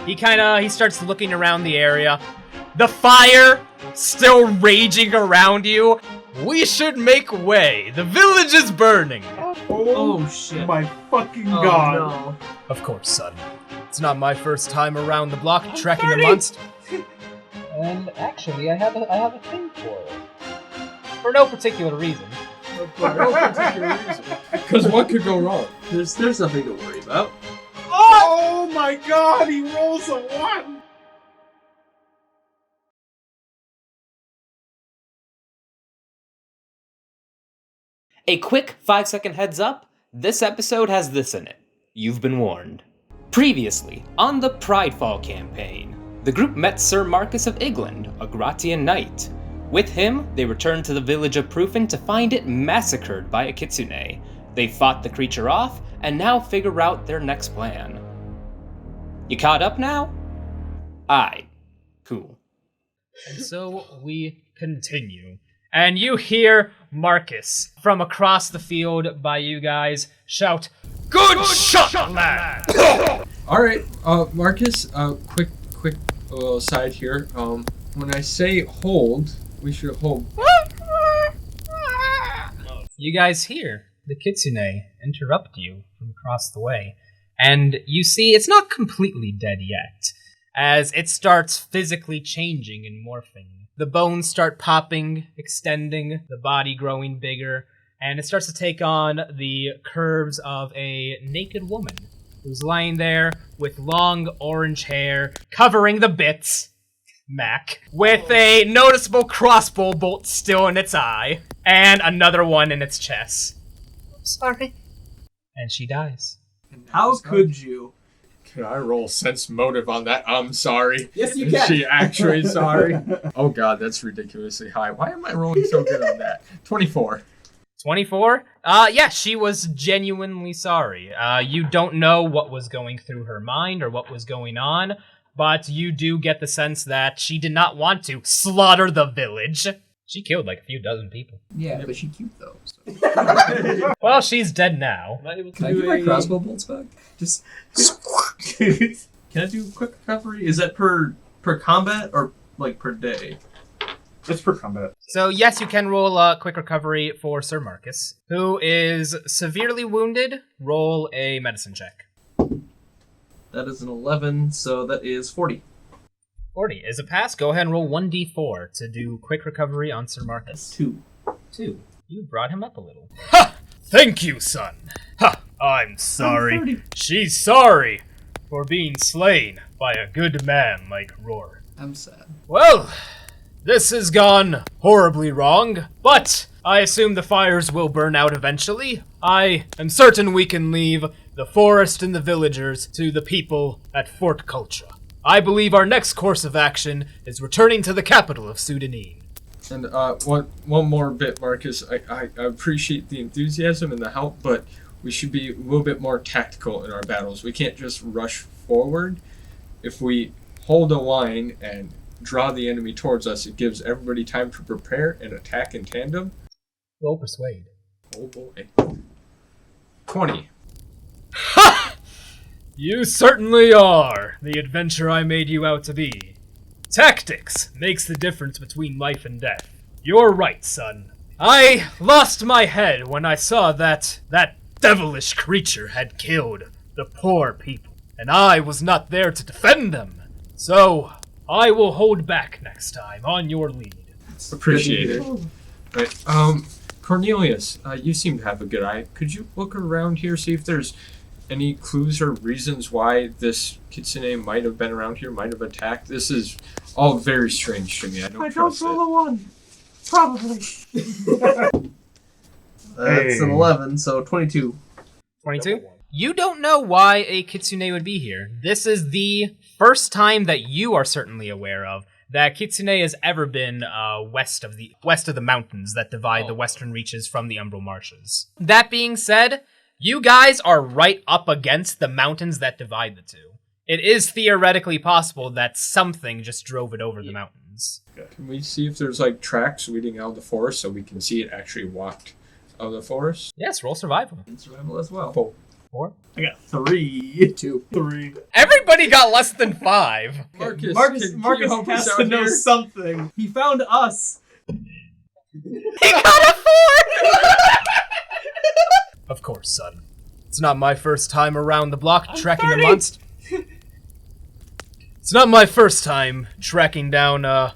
He starts looking around the area. The fire still raging around you. We should make way. The village is burning. Oh shit. My fucking god. No. Of course, son. It's not my first time around the block trekking amongst. And actually, I have a thing for it. For no particular reason. Because what could go wrong? There's nothing to worry about. Oh my god, he rolls a 1! A quick 5-second heads up, this episode has this in it. You've been warned. Previously, on the Pridefall Campaign, the group met Sir Marcus of England, a Gratian knight. With him, they returned to the village of Proofin to find it massacred by a Kitsune. They fought the creature off, and now figure out their next plan. You caught up now? Aye. Cool. And so we continue. And you hear Marcus from across the field by you guys shout, "Good shot, lad!" Alright, Marcus, quick little aside here. When I say hold, we should hold. You guys hear the Kitsune interrupt you from across the way. And you see it's not completely dead yet, as it starts physically changing and morphing. The bones start popping, extending, the body growing bigger, and it starts to take on the curves of a naked woman who's lying there with long orange hair covering the bits, Mac, with a noticeable crossbow bolt still in its eye, and another one in its chest. I'm sorry. And she dies. How could you? Can I roll sense motive on that? I'm sorry. Yes, you Is can. she actually sorry? Oh god, that's ridiculously high. Why am I rolling so good on that? 24. 24? Yeah, she was genuinely sorry. You don't know what was going through her mind or what was going on, but you do get the sense that she did not want to slaughter the village. She killed like a few dozen people. Yeah, but she's cute though. So. Well, she's dead now. Can I get my crossbow bolts back? Just. Can I do quick recovery? Is that per combat or like per day? It's per combat. So yes, you can roll a quick recovery for Sir Marcus, who is severely wounded. Roll a medicine check. That is an 11, so that is 40. 40 is a pass. Go ahead and roll 1d4 to do quick recovery on Sir Marcus. 2. 2. You brought him up a little. Ha! Thank you, son. Ha! I'm sorry. She's sorry for being slain by a good man like Roar. I'm sad. Well, this has gone horribly wrong, but I assume the fires will burn out eventually. I am certain we can leave the forest and the villagers to the people at Fort Culture. I believe our next course of action is returning to the capital of Sudanine. And one more bit, Marcus. I appreciate the enthusiasm and the help, but we should be a little bit more tactical in our battles. We can't just rush forward. If we hold a line and draw the enemy towards us, it gives everybody time to prepare and attack in tandem. Roll persuade. Oh boy. 20. Ha! You certainly are the adventurer I made you out to be. Tactics makes the difference between life and death. You're right, son. I lost my head when I saw that devilish creature had killed the poor people, and I was not there to defend them. So, I will hold back next time on your lead. Appreciate it. Right. Cornelius, you seem to have a good eye. Could you look around here, see if there's any clues or reasons why this Kitsune might have been around here, might have attacked? This is all very strange to me. I don't trust it. roll a 1. Probably. That's an 11, so 22. 22? You don't know why a Kitsune would be here. This is the first time that you are certainly aware of that Kitsune has ever been west of the mountains that divide the western reaches from the Umbral Marshes. That being said, you guys are right up against the mountains that divide the two. It is theoretically possible that something just drove it over the mountains. Can we see if there's like tracks leading out of the forest so we can see it actually walked out of the forest? Yes, roll survival. And survival as well. Cool. 4. I got 3. 2. 3. Everybody got less than 5. Marcus, Marcus help us has out to know here? something. He found us. He got a 4! Of course, son. It's not my first time around the block tracking a monster. It's not my first time tracking down,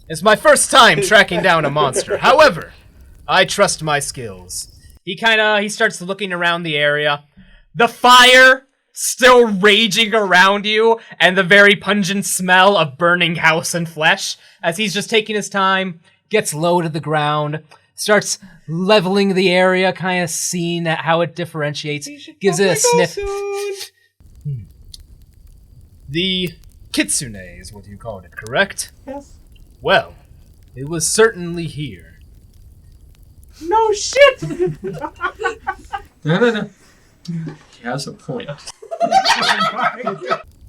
It's my first time tracking down a monster. However, I trust my skills. He starts looking around the area. The fire still raging around you, and the very pungent smell of burning house and flesh, as he's just taking his time, gets low to the ground, starts leveling the area, kind of seeing how it differentiates, gives it a sniff. The Kitsune is what you called it, correct? Yes. Well, it was certainly here. No shit! No. He has a point.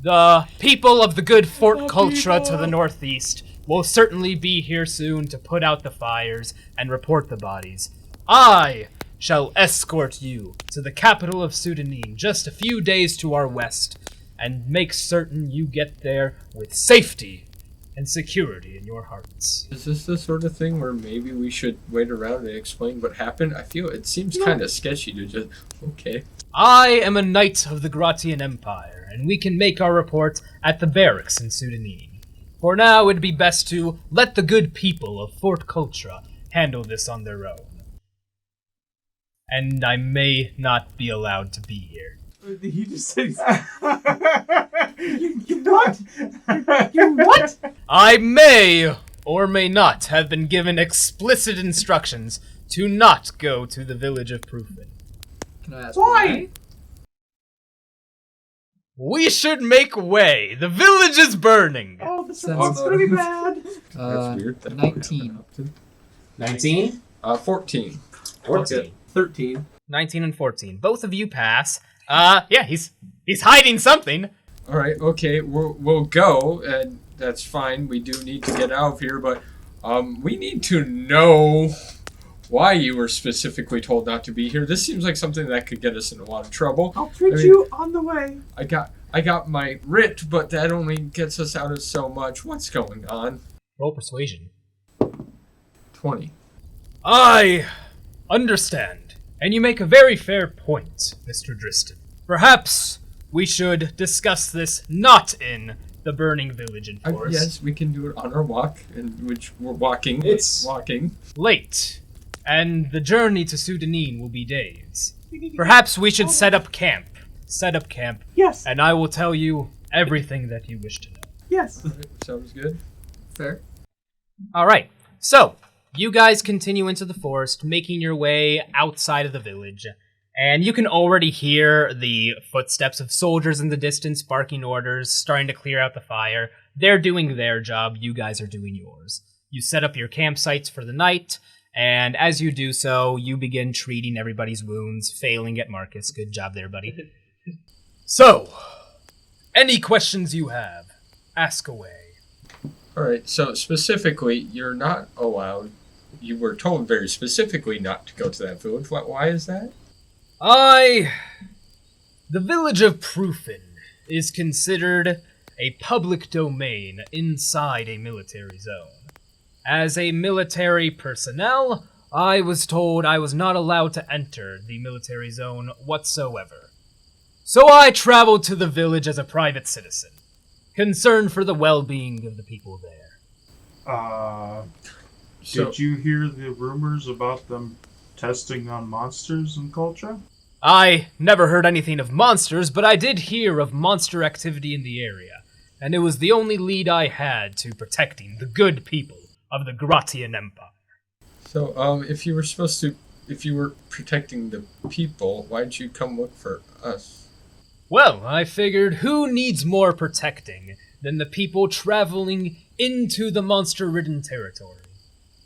The people of the good Fort Cultra to the northeast will certainly be here soon to put out the fires and report the bodies. I shall escort you to the capital of Sudanine, just a few days to our west, and make certain you get there with safety and security in your hearts. Is this the sort of thing where maybe we should wait around and explain what happened? I feel it seems kind of sketchy to just, okay. I am a knight of the Gratian Empire, and we can make our report at the barracks in Sudanine. For now, it'd be best to let the good people of Fort Cultra handle this on their own. And I may not be allowed to be here. He just said... you what? You what? I may or may not have been given explicit instructions to not go to the village of Proofin. Can I ask Why? We should make way! The village is burning! Oh, this Sense sounds motive. pretty bad. That's weird. That 19. 19? 14. 14. 13. 19 and 14. Both of you pass. Yeah, he's hiding something. All right, okay, we'll go, and that's fine. We do need to get out of here, but we need to know why you were specifically told not to be here. This seems like something that could get us in a lot of trouble. I'll treat you on the way. I got my writ, but that only gets us out of so much. What's going on? Roll persuasion. 20. I understand, and you make a very fair point, Mr. Driston. Perhaps we should discuss this not in the burning village in forest. Yes, we can do it on our walk, in which we're walking. It's- walking. Late, and the journey to Sudanine will be days. Perhaps we should set up camp. Yes. And I will tell you everything that you wish to know. Yes. Sounds good. Fair. Alright, so you guys continue into the forest, making your way outside of the village. And you can already hear the footsteps of soldiers in the distance barking orders, starting to clear out the fire. They're doing their job, you guys are doing yours. You set up your campsites for the night, and as you do so, you begin treating everybody's wounds, failing at Marcus. Good job there, buddy. So, any questions you have, ask away. Alright, so specifically, you're not allowed. You were told very specifically not to go to that village. Why is that? The village of Proofin is considered a public domain inside a military zone. As a military personnel, I was told I was not allowed to enter the military zone whatsoever. So I traveled to the village as a private citizen, concerned for the well-being of the people there. Did you hear the rumors about them testing on monsters in Culture? I never heard anything of monsters, but I did hear of monster activity in the area, and it was the only lead I had to protecting the good people of the Gratian Empire. So, if you were protecting the people, why'd you come look for us? Well, I figured who needs more protecting than the people traveling into the monster-ridden territory?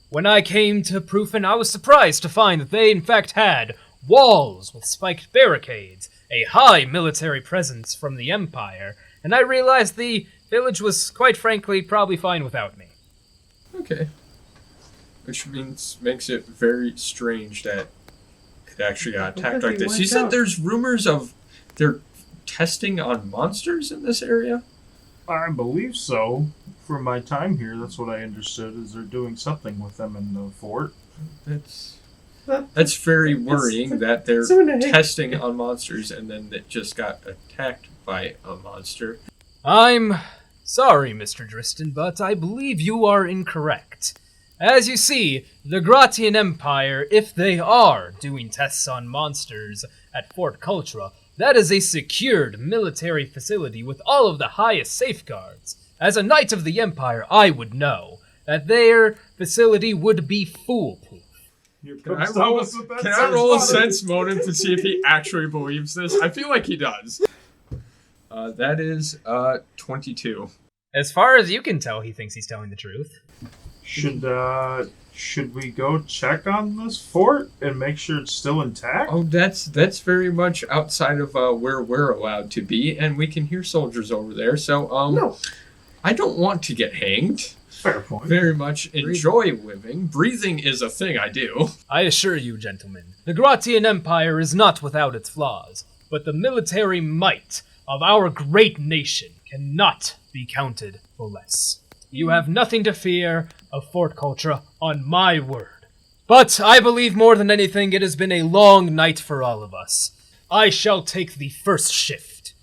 When I came to Proofin, I was surprised to find that they in fact had walls with spiked barricades, a high military presence from the Empire, and I realized the village was, quite frankly, probably fine without me. Okay. Which makes it very strange that actually got attacked Because like he this. You wiped said out. there's rumors of they're testing on monsters in this area? I believe so. From my time here, that's what I understood, is they're doing something with them in the fort. That's very worrying that they're Kitsune. testing on monsters and then it just got attacked by a monster. I'm sorry, Mr. Driston, but I believe you are incorrect. As you see, the Gratian Empire, if they are doing tests on monsters at Fort Cultura, that is a secured military facility with all of the highest safeguards. As a Knight of the Empire, I would know that their facility would be foolproof. Can I roll a sense motive to see if he actually believes this? I feel like he does. That is 22. As far as you can tell, he thinks he's telling the truth. Should we go check on this fort and make sure it's still intact? Oh, that's very much outside of where we're allowed to be, and we can hear soldiers over there. So, No. I don't want to get hanged. Fair point. Very much enjoy living. Breathing is a thing I do. I assure you, gentlemen, the Gratian Empire is not without its flaws, but the military might of our great nation cannot be counted for less. You have nothing to fear of Fort Cultura, on my word. But I believe more than anything it has been a long night for all of us. I shall take the first shift.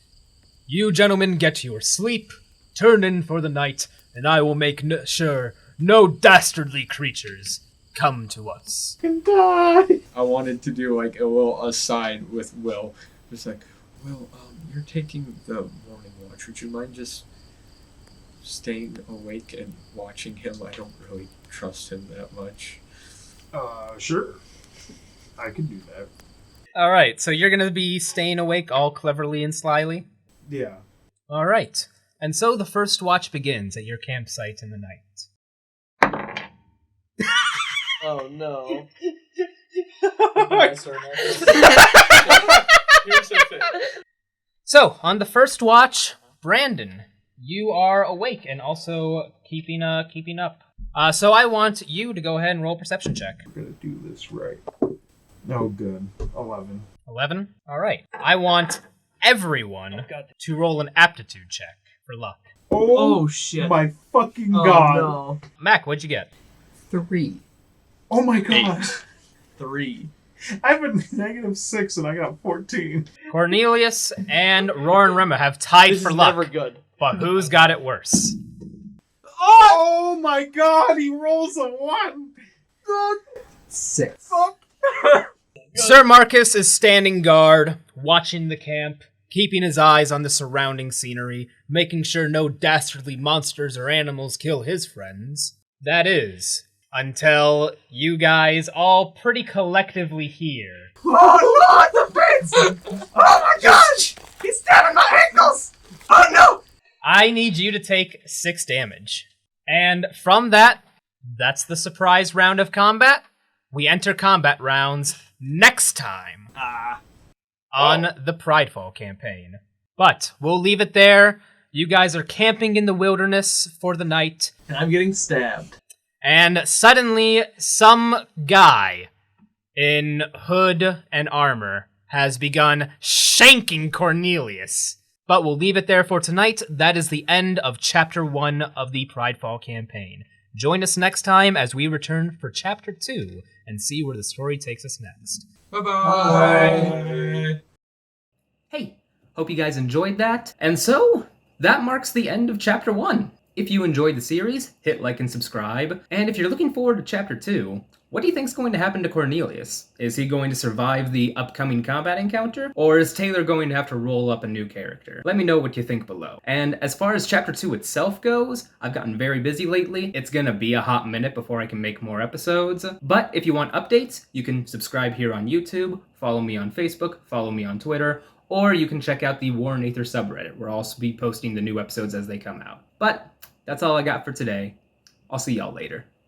You gentlemen get your sleep, turn in for the night, and I will make sure no dastardly creatures come to us. I wanted to do like a little aside with Will. Just like, Will, you're taking the morning watch. Would you mind just staying awake and watching him? I don't really trust him that much. Sure. I can do that. Alright, so you're gonna be staying awake all cleverly and slyly? Yeah. Alright, and so the first watch begins at your campsite in the night. Oh no. So, on the first watch, Brandon, you are awake and also keeping up. So I want you to go ahead and roll a perception check. We're gonna do this right. Oh, good. 11. 11? Alright. I want everyone to roll an aptitude check for luck. Oh shit. My fucking Oh, god. no. Mac, what'd you get? 3. Oh my god. 3. I have a -6 and I got 14. Cornelius and Roar and Rema have tied This for is luck, never good. but who's got it worse? Oh my god, he rolls a 1. 6. Sir Marcus is standing guard, watching the camp, keeping his eyes on the surrounding scenery, making sure no dastardly monsters or animals kill his friends. That is, until you guys all pretty collectively hear. Oh Lord, the prince! Oh my gosh! He's stabbing my ankles! Oh no! I need you to take 6 damage. And from that, that's the surprise round of combat. We enter combat rounds next time on the Pridefall campaign. But we'll leave it there. You guys are camping in the wilderness for the night. And I'm getting stabbed. And suddenly, some guy in hood and armor has begun shanking Cornelius. But we'll leave it there for tonight. That is the end of Chapter 1 of the Pridefall campaign. Join us next time as we return for Chapter 2 and see where the story takes us next. Bye-bye. Hey, hope you guys enjoyed that. And so, that marks the end of Chapter 1. If you enjoyed the series, hit like and subscribe. And if you're looking forward to Chapter 2, what do you think's going to happen to Cornelius? Is he going to survive the upcoming combat encounter? Or is Taylor going to have to roll up a new character? Let me know what you think below. And as far as Chapter 2 itself goes, I've gotten very busy lately. It's gonna be a hot minute before I can make more episodes. But if you want updates, you can subscribe here on YouTube, follow me on Facebook, follow me on Twitter, or you can check out the War and Aether subreddit, where I'll also be posting the new episodes as they come out. But that's all I got for today. I'll see y'all later.